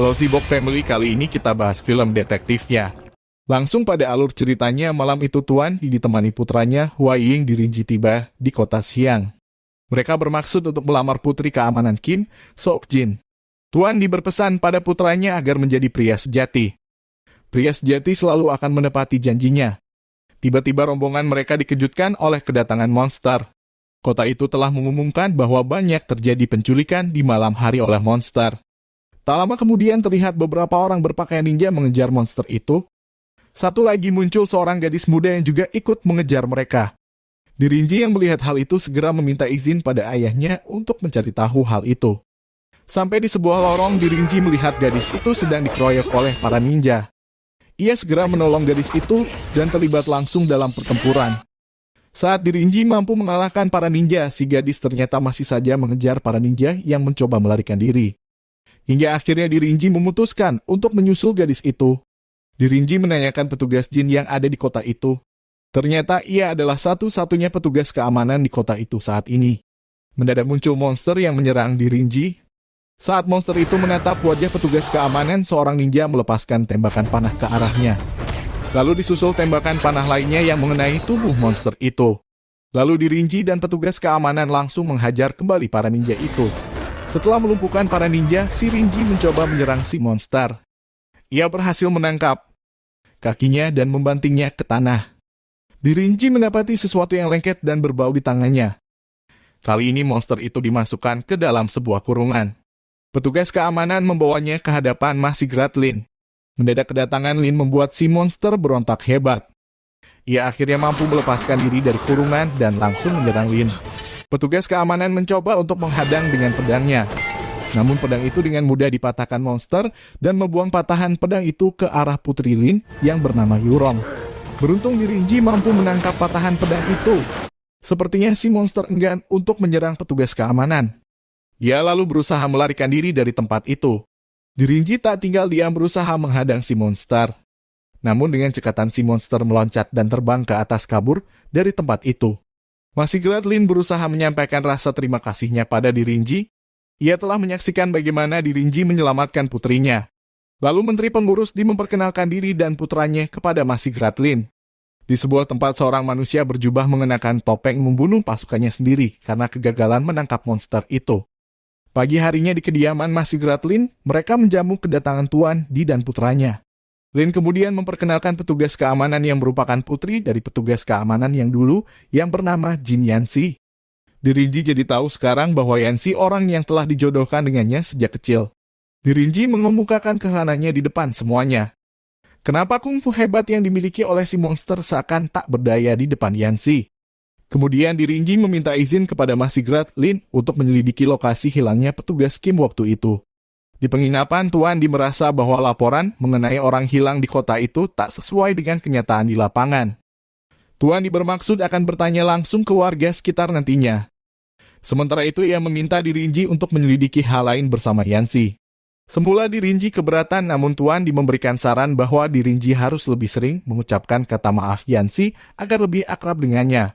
Halo Zibok Family, kali ini kita bahas film detektifnya. Langsung pada alur ceritanya, malam itu Tuan ditemani putranya Hua Ying di Rinji tiba di kota Xiang. Mereka bermaksud untuk melamar putri keamanan Qin, Sok Jin. Tuan berpesan pada putranya agar menjadi pria sejati. Pria sejati selalu akan menepati janjinya. Tiba-tiba rombongan mereka dikejutkan oleh kedatangan monster. Kota itu telah mengumumkan bahwa banyak terjadi penculikan di malam hari oleh monster. Tak lama kemudian terlihat beberapa orang berpakaian ninja mengejar monster itu. Satu lagi muncul seorang gadis muda yang juga ikut mengejar mereka. Rinji yang melihat hal itu segera meminta izin pada ayahnya untuk mencari tahu hal itu. Sampai di sebuah lorong, Rinji melihat gadis itu sedang dikeroyok oleh para ninja. Ia segera menolong gadis itu dan terlibat langsung dalam pertempuran. Saat Rinji mampu mengalahkan para ninja, si gadis ternyata masih saja mengejar para ninja yang mencoba melarikan diri. Hingga akhirnya Rinji memutuskan untuk menyusul gadis itu. Rinji menanyakan petugas jin yang ada di kota itu. Ternyata ia adalah satu-satunya petugas keamanan di kota itu saat ini. Mendadak muncul monster yang menyerang Rinji. Saat monster itu menatap wajah petugas keamanan, seorang ninja melepaskan tembakan panah ke arahnya. Lalu disusul tembakan panah lainnya yang mengenai tubuh monster itu. Lalu Rinji dan petugas keamanan langsung menghajar kembali para ninja itu. Setelah melumpuhkan para ninja, si Rinji mencoba menyerang si monster. Ia berhasil menangkap kakinya dan membantingnya ke tanah. Rinji mendapati sesuatu yang lengket dan berbau di tangannya. Kali ini monster itu dimasukkan ke dalam sebuah kurungan. Petugas keamanan membawanya ke hadapan Masigrat Lin. Mendadak kedatangan Lin membuat si monster berontak hebat. Ia akhirnya mampu melepaskan diri dari kurungan dan langsung menyerang Lin. Petugas keamanan mencoba untuk menghadang dengan pedangnya. Namun pedang itu dengan mudah dipatahkan monster dan membuang patahan pedang itu ke arah putri Lin yang bernama Yurong. Beruntung Rinji mampu menangkap patahan pedang itu. Sepertinya si monster enggan untuk menyerang petugas keamanan. Dia lalu berusaha melarikan diri dari tempat itu. Rinji tak tinggal diam berusaha menghadang si monster. Namun dengan cekatan si monster meloncat dan terbang ke atas kabur dari tempat itu. Masigrat Lin berusaha menyampaikan rasa terima kasihnya pada Rinji. Ia telah menyaksikan bagaimana Rinji menyelamatkan putrinya. Lalu Menteri Pengurus memperkenalkan diri dan putranya kepada Masigrat Lin. Di sebuah tempat seorang manusia berjubah mengenakan topeng membunuh pasukannya sendiri karena kegagalan menangkap monster itu. Pagi harinya di kediaman Masigrat Lin, mereka menjamu kedatangan Tuan Di dan putranya. Lin kemudian memperkenalkan petugas keamanan yang merupakan putri dari petugas keamanan yang dulu yang bernama Jin Yanxi. Rinji jadi tahu sekarang bahwa Yanxi orang yang telah dijodohkan dengannya sejak kecil. Rinji mengemukakan keheranannya di depan semuanya. Kenapa kungfu hebat yang dimiliki oleh si monster seakan tak berdaya di depan Yanxi? Kemudian Rinji meminta izin kepada Masigrat Lin untuk menyelidiki lokasi hilangnya petugas Kim waktu itu. Di penginapan, Tuan Di merasa bahwa laporan mengenai orang hilang di kota itu tak sesuai dengan kenyataan di lapangan. Tuan Di bermaksud akan bertanya langsung ke warga sekitar nantinya. Sementara itu ia meminta Rinji untuk menyelidiki hal lain bersama Yanxi. Semula Rinji keberatan, namun Tuan Di memberikan saran bahwa Rinji harus lebih sering mengucapkan kata maaf Yanxi agar lebih akrab dengannya.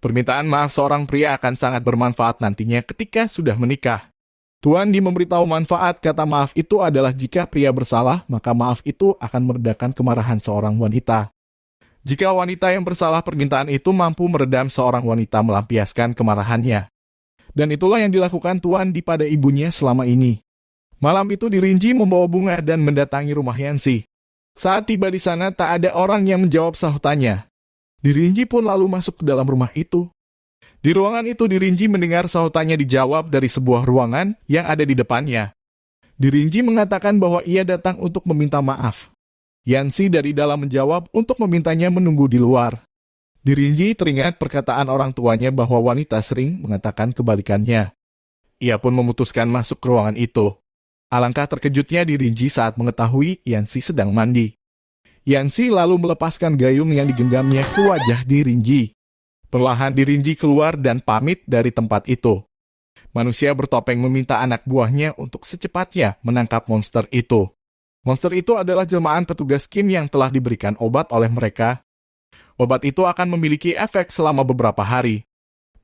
Permintaan maaf seorang pria akan sangat bermanfaat nantinya ketika sudah menikah. Tuan Di memberitahu manfaat kata maaf itu adalah jika pria bersalah, maka maaf itu akan meredakan kemarahan seorang wanita. Jika wanita yang bersalah, permintaan itu mampu meredam seorang wanita melampiaskan kemarahannya. Dan itulah yang dilakukan Tuan Di pada ibunya selama ini. Malam itu Rinji membawa bunga dan mendatangi rumah Yanxi. Saat tiba di sana, tak ada orang yang menjawab sahutannya. Rinji pun lalu masuk ke dalam rumah itu. Di ruangan itu Rinji mendengar sahutannya dijawab dari sebuah ruangan yang ada di depannya. Rinji mengatakan bahwa ia datang untuk meminta maaf. Yanxi dari dalam menjawab untuk memintanya menunggu di luar. Rinji teringat perkataan orang tuanya bahwa wanita sering mengatakan kebalikannya. Ia pun memutuskan masuk ke ruangan itu. Alangkah terkejutnya Rinji saat mengetahui Yanxi sedang mandi. Yanxi lalu melepaskan gayung yang digenggamnya ke wajah Rinji. Perlahan Rinji keluar dan pamit dari tempat itu. Manusia bertopeng meminta anak buahnya untuk secepatnya menangkap monster itu. Monster itu adalah jelmaan petugas Kim yang telah diberikan obat oleh mereka. Obat itu akan memiliki efek selama beberapa hari.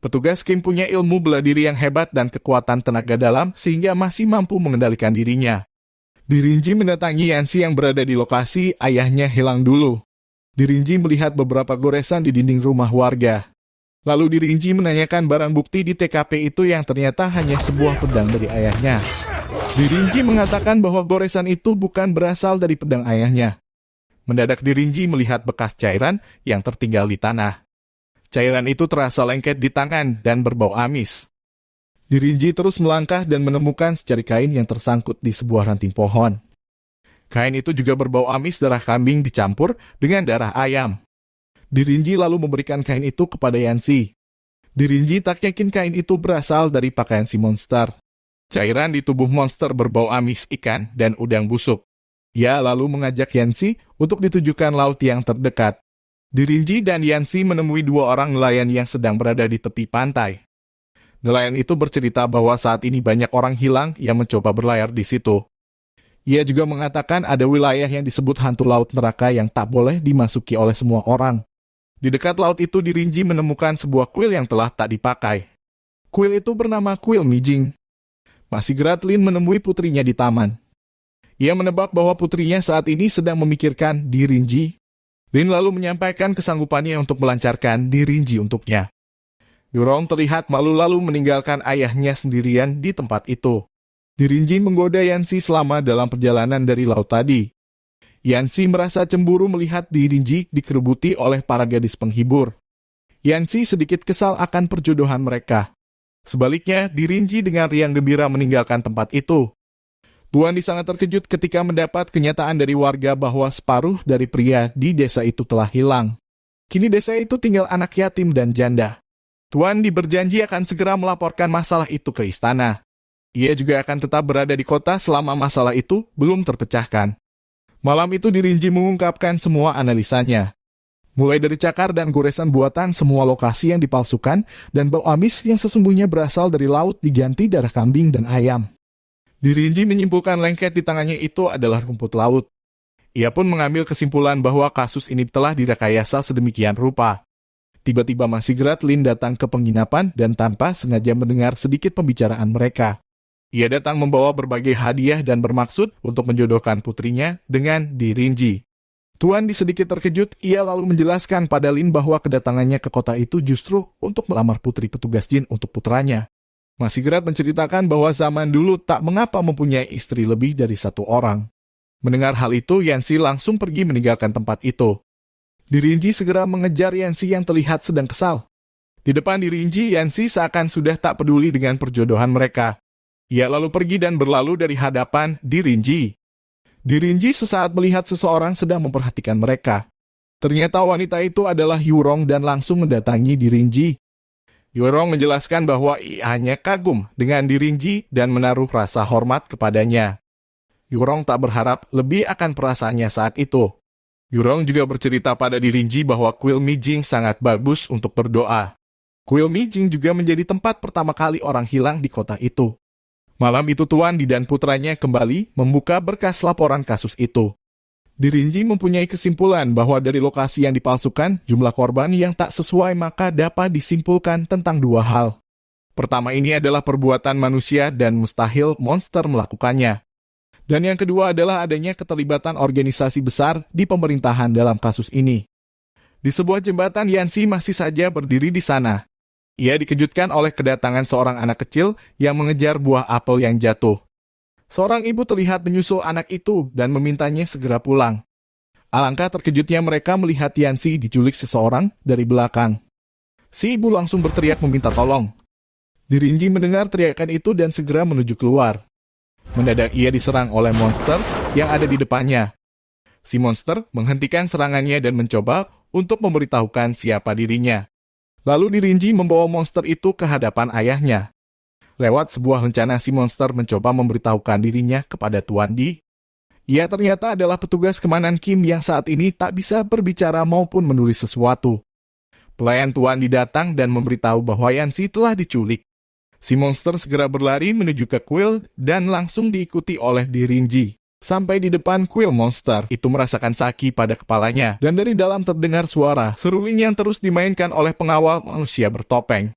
Petugas Kim punya ilmu bela diri yang hebat dan kekuatan tenaga dalam sehingga masih mampu mengendalikan dirinya. Dirinji mendatangi Yancy yang berada di lokasi ayahnya hilang dulu. Dirinji melihat beberapa goresan di dinding rumah warga. Lalu Dirinji menanyakan barang bukti di TKP itu yang ternyata hanya sebuah pedang dari ayahnya. Dirinji mengatakan bahwa goresan itu bukan berasal dari pedang ayahnya. Mendadak Dirinji melihat bekas cairan yang tertinggal di tanah. Cairan itu terasa lengket di tangan dan berbau amis. Dirinji terus melangkah dan menemukan secari kain yang tersangkut di sebuah ranting pohon. Kain itu juga berbau amis darah kambing dicampur dengan darah ayam. Dirinji lalu memberikan kain itu kepada Yancy. Dirinji tak yakin kain itu berasal dari pakaian si monster. Cairan di tubuh monster berbau amis ikan dan udang busuk. Ia lalu mengajak Yancy untuk ditujukan laut yang terdekat. Dirinji dan Yancy menemui dua orang nelayan yang sedang berada di tepi pantai. Nelayan itu bercerita bahwa saat ini banyak orang hilang yang mencoba berlayar di situ. Ia juga mengatakan ada wilayah yang disebut hantu laut neraka yang tak boleh dimasuki oleh semua orang. Di dekat laut itu Dirinji menemukan sebuah kuil yang telah tak dipakai. Kuil itu bernama Kuil Mijing. Masih Gratlin menemui putrinya di taman. Ia menebak bahwa putrinya saat ini sedang memikirkan Dirinji. Lin lalu menyampaikan kesanggupannya untuk melancarkan Dirinji untuknya. Yurong terlihat malu lalu meninggalkan ayahnya sendirian di tempat itu. Dirinji menggoda Yancy selama dalam perjalanan dari laut tadi. Yancy merasa cemburu melihat Dirinji dikerubuti oleh para gadis penghibur. Yancy sedikit kesal akan perjodohan mereka. Sebaliknya, Dirinji dengan riang gembira meninggalkan tempat itu. Tuan sangat terkejut ketika mendapat kenyataan dari warga bahwa separuh dari pria di desa itu telah hilang. Kini desa itu tinggal anak yatim dan janda. Tuan berjanji akan segera melaporkan masalah itu ke istana. Ia juga akan tetap berada di kota selama masalah itu belum terpecahkan. Malam itu Dirinji mengungkapkan semua analisanya. Mulai dari cakar dan goresan buatan semua lokasi yang dipalsukan dan bau amis yang sesungguhnya berasal dari laut diganti darah kambing dan ayam. Dirinji menyimpulkan lengket di tangannya itu adalah rumput laut. Ia pun mengambil kesimpulan bahwa kasus ini telah direkayasa sedemikian rupa. Tiba-tiba Masih Gratlin datang ke penginapan dan tanpa sengaja mendengar sedikit pembicaraan mereka. Ia datang membawa berbagai hadiah dan bermaksud untuk menjodohkan putrinya dengan Dirinji. Tuan sedikit terkejut, ia lalu menjelaskan pada Lin bahwa kedatangannya ke kota itu justru untuk melamar putri petugas jin untuk putranya. Masih Grat menceritakan bahwa zaman dulu tak mengapa mempunyai istri lebih dari satu orang. Mendengar hal itu, Yancy langsung pergi meninggalkan tempat itu. Dirinji segera mengejar Yancy yang terlihat sedang kesal. Di depan Dirinji, Yancy seakan sudah tak peduli dengan perjodohan mereka. Ia lalu pergi dan berlalu dari hadapan Dirinji. Dirinji sesaat melihat seseorang sedang memperhatikan mereka. Ternyata wanita itu adalah Yurong dan langsung mendatangi Dirinji. Yurong menjelaskan bahwa ia hanya kagum dengan Dirinji dan menaruh rasa hormat kepadanya. Yurong tak berharap lebih akan perasaannya saat itu. Yurong juga bercerita pada Dirinji bahwa kuil Mijing sangat bagus untuk berdoa. Kuil Mijing juga menjadi tempat pertama kali orang hilang di kota itu. Malam itu Tuan dan putranya kembali membuka berkas laporan kasus itu. Dirinji mempunyai kesimpulan bahwa dari lokasi yang dipalsukan, jumlah korban yang tak sesuai maka dapat disimpulkan tentang dua hal. Pertama ini adalah perbuatan manusia dan mustahil monster melakukannya. Dan yang kedua adalah adanya keterlibatan organisasi besar di pemerintahan dalam kasus ini. Di sebuah jembatan, Yancy masih saja berdiri di sana. Ia dikejutkan oleh kedatangan seorang anak kecil yang mengejar buah apel yang jatuh. Seorang ibu terlihat menyusul anak itu dan memintanya segera pulang. Alangkah terkejutnya mereka melihat Yancy diculik seseorang dari belakang. Si ibu langsung berteriak meminta tolong. Dirinji mendengar teriakan itu dan segera menuju keluar. Mendadak ia diserang oleh monster yang ada di depannya. Si monster menghentikan serangannya dan mencoba untuk memberitahukan siapa dirinya. Lalu Dirinji membawa monster itu ke hadapan ayahnya. Lewat sebuah rencana si monster mencoba memberitahukan dirinya kepada Tuan Di. Ia ternyata adalah petugas Kemanan Kim yang saat ini tak bisa berbicara maupun menulis sesuatu. Pelayan Tuan Di datang dan memberitahu bahwa Yancy telah diculik. Si monster segera berlari menuju ke kuil dan langsung diikuti oleh Dirinji. Sampai di depan kuil monster itu merasakan sakit pada kepalanya dan dari dalam terdengar suara seruling yang terus dimainkan oleh pengawal manusia bertopeng.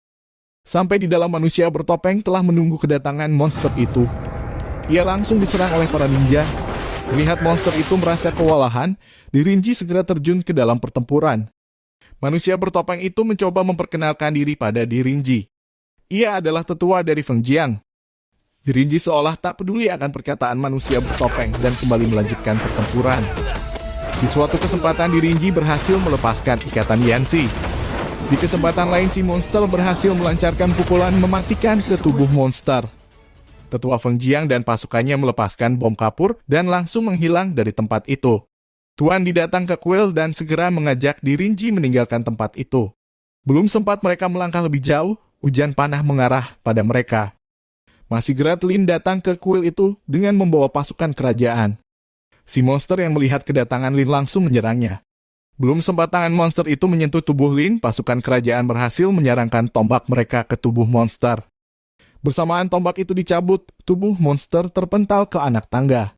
Sampai di dalam manusia bertopeng telah menunggu kedatangan monster itu. ia langsung diserang oleh para ninja. Melihat monster itu merasa kewalahan, Dirinji segera terjun ke dalam pertempuran. Manusia bertopeng itu mencoba memperkenalkan diri pada Dirinji. Ia adalah tetua dari Fengjiang. Dirinji seolah tak peduli akan perkataan manusia bertopeng dan kembali melanjutkan pertempuran. Di suatu kesempatan Dirinji berhasil melepaskan ikatan Yanxi. Di kesempatan lain si monster berhasil melancarkan pukulan mematikan ke tubuh monster. Tetua Fengjiang dan pasukannya melepaskan bom kapur dan langsung menghilang dari tempat itu. Tuan didatang ke kuil dan segera mengajak Dirinji meninggalkan tempat itu. Belum sempat mereka melangkah lebih jauh, hujan panah mengarah pada mereka. Masigrat Lin datang ke kuil itu dengan membawa pasukan kerajaan. Si monster yang melihat kedatangan Lin langsung menyerangnya. Belum sempat tangan monster itu menyentuh tubuh Lin, pasukan kerajaan berhasil menyerangkan tombak mereka ke tubuh monster. Bersamaan tombak itu dicabut, tubuh monster terpental ke anak tangga.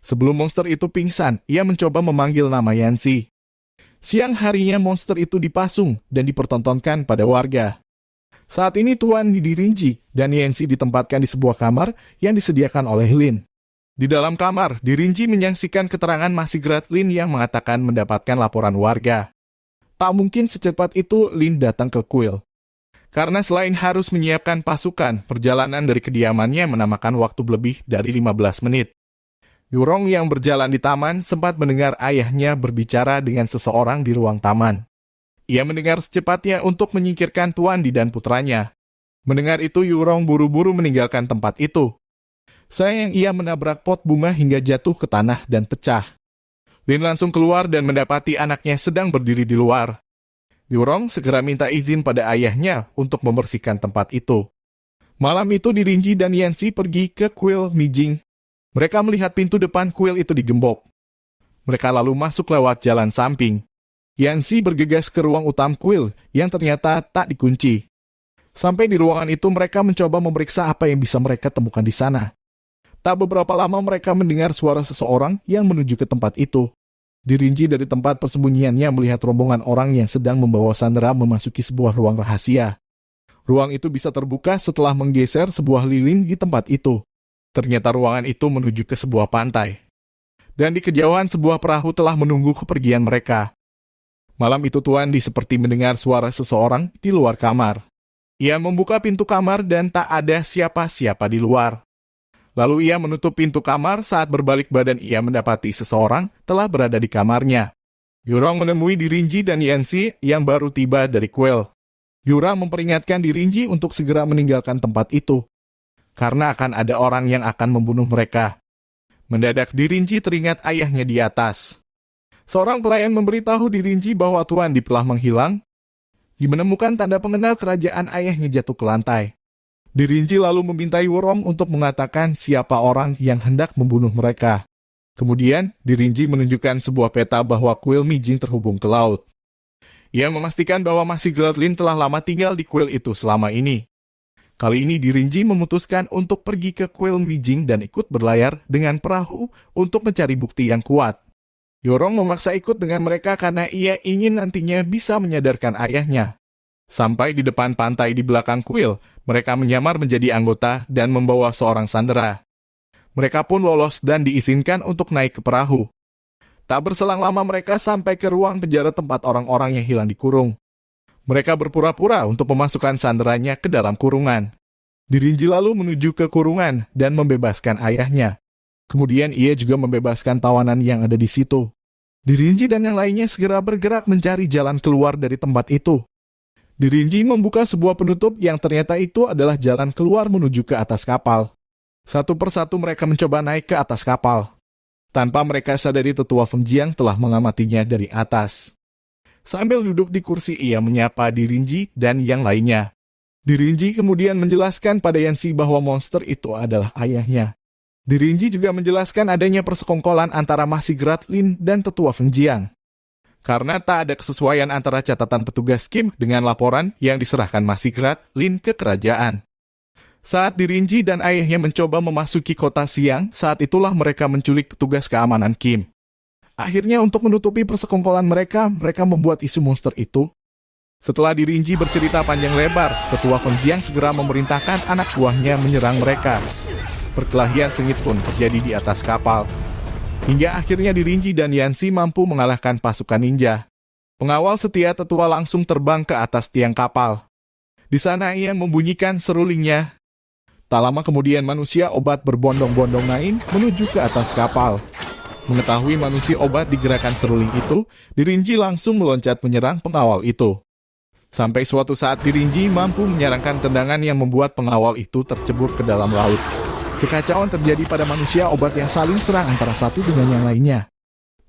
Sebelum monster itu pingsan, ia mencoba memanggil nama Yanxi. Siang harinya monster itu dipasung dan dipertontonkan pada warga. Saat ini Tuan Dirinji dan Yanxi ditempatkan di sebuah kamar yang disediakan oleh Lin. Di dalam kamar, Dirinji menyaksikan keterangan Masigrat Lin yang mengatakan mendapatkan laporan warga. Tak mungkin secepat itu Lin datang ke kuil. Karena selain harus menyiapkan pasukan, perjalanan dari kediamannya menamakan waktu lebih dari 15 menit. Yurong yang berjalan di taman sempat mendengar ayahnya berbicara dengan seseorang di ruang taman. Ia mendengar secepatnya untuk menyingkirkan Tuan Di dan putranya. Mendengar itu, Yurong buru-buru meninggalkan tempat itu. Sayang ia menabrak pot bunga hingga jatuh ke tanah dan pecah. Lin langsung keluar dan mendapati anaknya sedang berdiri di luar. Yurong segera minta izin pada ayahnya untuk membersihkan tempat itu. Malam itu Dirinji dan Yanxi pergi ke kuil Mijing. Mereka melihat pintu depan kuil itu digembok. Mereka lalu masuk lewat jalan samping. Yanxi bergegas ke ruang utama kuil yang ternyata tak dikunci. Sampai di ruangan itu mereka mencoba memeriksa apa yang bisa mereka temukan di sana. Tak beberapa lama mereka mendengar suara seseorang yang menuju ke tempat itu. Dirinji dari tempat persembunyiannya melihat rombongan orang yang sedang membawa sandera memasuki sebuah ruang rahasia. Ruang itu bisa terbuka setelah menggeser sebuah lilin di tempat itu. Ternyata ruangan itu menuju ke sebuah pantai. Dan di kejauhan sebuah perahu telah menunggu kepergian mereka. Malam itu Tuan Di seperti mendengar suara seseorang di luar kamar. Ia membuka pintu kamar dan tak ada siapa-siapa di luar. Lalu ia menutup pintu kamar. Saat berbalik badan ia mendapati seseorang telah berada di kamarnya. Yurong menemui Dirinji dan Yanxi yang baru tiba dari kuil. Yurong memperingatkan Dirinji untuk segera meninggalkan tempat itu, karena akan ada orang yang akan membunuh mereka. Mendadak Dirinji teringat ayahnya di atas. Seorang pelayan memberitahu Dirinji bahwa Tuan Di telah menghilang. Menemukan tanda pengenal kerajaan ayahnya jatuh ke lantai. Dirinji lalu meminta Yurong untuk mengatakan siapa orang yang hendak membunuh mereka. Kemudian, Dirinji menunjukkan sebuah peta bahwa kuil Mijing terhubung ke laut. Ia memastikan bahwa Masigrat Lin telah lama tinggal di kuil itu selama ini. Kali ini Dirinji memutuskan untuk pergi ke kuil Mijing dan ikut berlayar dengan perahu untuk mencari bukti yang kuat. Yurong memaksa ikut dengan mereka karena ia ingin nantinya bisa menyadarkan ayahnya. Sampai di depan pantai di belakang kuil, mereka menyamar menjadi anggota dan membawa seorang sandera. Mereka pun lolos dan diizinkan untuk naik ke perahu. Tak berselang lama mereka sampai ke ruang penjara tempat orang-orang yang hilang dikurung. Mereka berpura-pura untuk memasukkan sanderanya ke dalam kurungan. Dirinji lalu menuju ke kurungan dan membebaskan ayahnya. Kemudian ia juga membebaskan tawanan yang ada di situ. Dirinji dan yang lainnya segera bergerak mencari jalan keluar dari tempat itu. Dirinji membuka sebuah penutup yang ternyata itu adalah jalan keluar menuju ke atas kapal. Satu persatu mereka mencoba naik ke atas kapal. Tanpa mereka sadari tetua Fengjiang telah mengamatinya dari atas. Sambil duduk di kursi ia menyapa Dirinji dan yang lainnya. Dirinji kemudian menjelaskan pada Yanxi bahwa monster itu adalah ayahnya. Dirinji juga menjelaskan adanya persekongkolan antara Masigrat Lin dan tetua Fengjiang. Karena tak ada kesesuaian antara catatan petugas Kim dengan laporan yang diserahkan Masigrat Lin ke kerajaan. Saat Dirinji dan ayahnya mencoba memasuki kota siang, saat itulah mereka menculik petugas keamanan Kim. Akhirnya untuk menutupi persekongkolan mereka membuat isu monster itu. Setelah Dirinji bercerita panjang lebar, tetua Fengjiang segera memerintahkan anak buahnya menyerang mereka. Perkelahian sengit pun terjadi di atas kapal. Hingga akhirnya Dirinji dan Yancy mampu mengalahkan pasukan ninja. Pengawal setia tetua langsung terbang ke atas tiang kapal. Di sana ia membunyikan serulingnya. Tak lama kemudian manusia obat berbondong-bondong lain menuju ke atas kapal. Mengetahui manusia obat digerakkan seruling itu, Dirinji langsung meloncat menyerang pengawal itu. Sampai suatu saat Dirinji mampu menyerangkan tendangan yang membuat pengawal itu tercebur ke dalam laut. Kekacauan terjadi pada manusia obat yang saling serang antara satu dengan yang lainnya.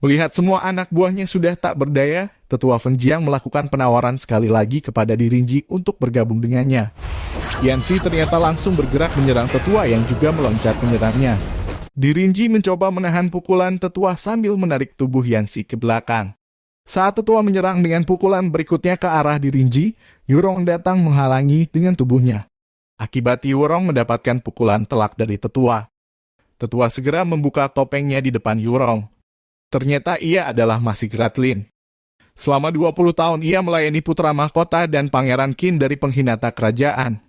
Melihat semua anak buahnya sudah tak berdaya, tetua Fengjiang melakukan penawaran sekali lagi kepada Dirinji untuk bergabung dengannya. Yancy ternyata langsung bergerak menyerang tetua yang juga meloncat menyerangnya. Dirinji mencoba menahan pukulan tetua sambil menarik tubuh Yancy ke belakang. Saat tetua menyerang dengan pukulan berikutnya ke arah Dirinji, Yurong datang menghalangi dengan tubuhnya. Akibat Yurong mendapatkan pukulan telak dari tetua. Tetua segera membuka topengnya di depan Yurong. Ternyata ia adalah Masigrat Lin. Selama 20 tahun ia melayani putra mahkota dan pangeran Qin dari pengkhianat kerajaan.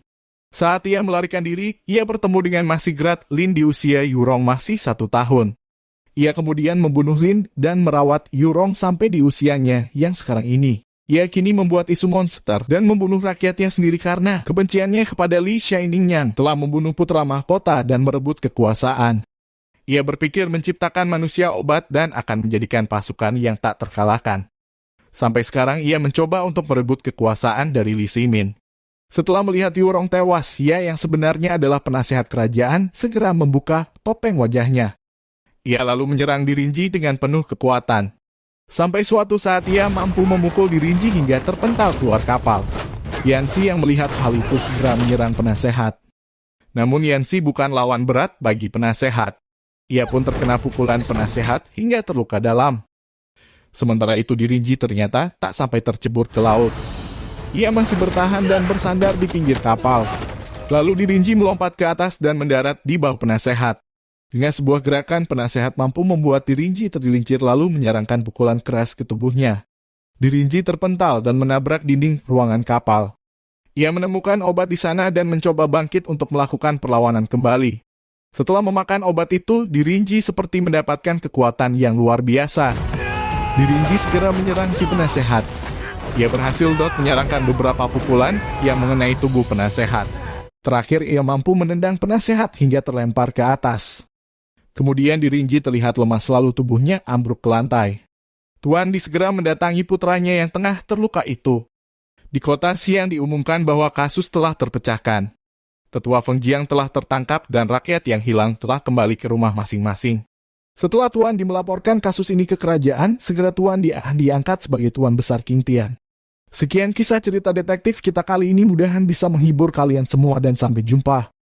Saat ia melarikan diri, ia bertemu dengan Masigrat Lin di usia Yurong masih 1 tahun. Ia kemudian membunuh Lin dan merawat Yurong sampai di usianya yang sekarang ini. Ia kini membuat isu monster dan membunuh rakyatnya sendiri karena kebenciannya kepada Li Shining yang telah membunuh putra mahkota dan merebut kekuasaan. Ia berpikir menciptakan manusia obat dan akan menjadikan pasukan yang tak terkalahkan. Sampai sekarang ia mencoba untuk merebut kekuasaan dari Li Shimin. Setelah melihat Yurong tewas, ia yang sebenarnya adalah penasehat kerajaan segera membuka topeng wajahnya. Ia lalu menyerang Dirinji dengan penuh kekuatan. Sampai suatu saat ia mampu memukul Dirinji hingga terpental keluar kapal. Yancy yang melihat hal itu segera menyerang penasehat. Namun Yancy bukan lawan berat bagi penasehat. Ia pun terkena pukulan penasehat hingga terluka dalam. Sementara itu Dirinji ternyata tak sampai tercebur ke laut. Ia masih bertahan dan bersandar di pinggir kapal. Lalu Dirinji melompat ke atas dan mendarat di bawah penasehat. Dengan sebuah gerakan, penasehat mampu membuat Dirinji tergelincir lalu menyerangkan pukulan keras ke tubuhnya. Dirinji terpental dan menabrak dinding ruangan kapal. Ia menemukan obat di sana dan mencoba bangkit untuk melakukan perlawanan kembali. Setelah memakan obat itu, Dirinji seperti mendapatkan kekuatan yang luar biasa. Dirinji segera menyerang si penasehat. Ia berhasil menyerangkan beberapa pukulan yang mengenai tubuh penasehat. Terakhir, ia mampu menendang penasehat hingga terlempar ke atas. Kemudian Dirinji terlihat lemas lalu tubuhnya ambruk ke lantai. Tuan Di segera mendatangi putranya yang tengah terluka itu. Di kota Xiang diumumkan bahwa kasus telah terpecahkan. Tetua Fengjiang telah tertangkap dan rakyat yang hilang telah kembali ke rumah masing-masing. Setelah Tuan Di melaporkan kasus ini ke kerajaan, segera Tuan Di diangkat sebagai Tuan Besar King Tian. Sekian kisah cerita detektif kita kali ini, mudahan bisa menghibur kalian semua dan sampai jumpa.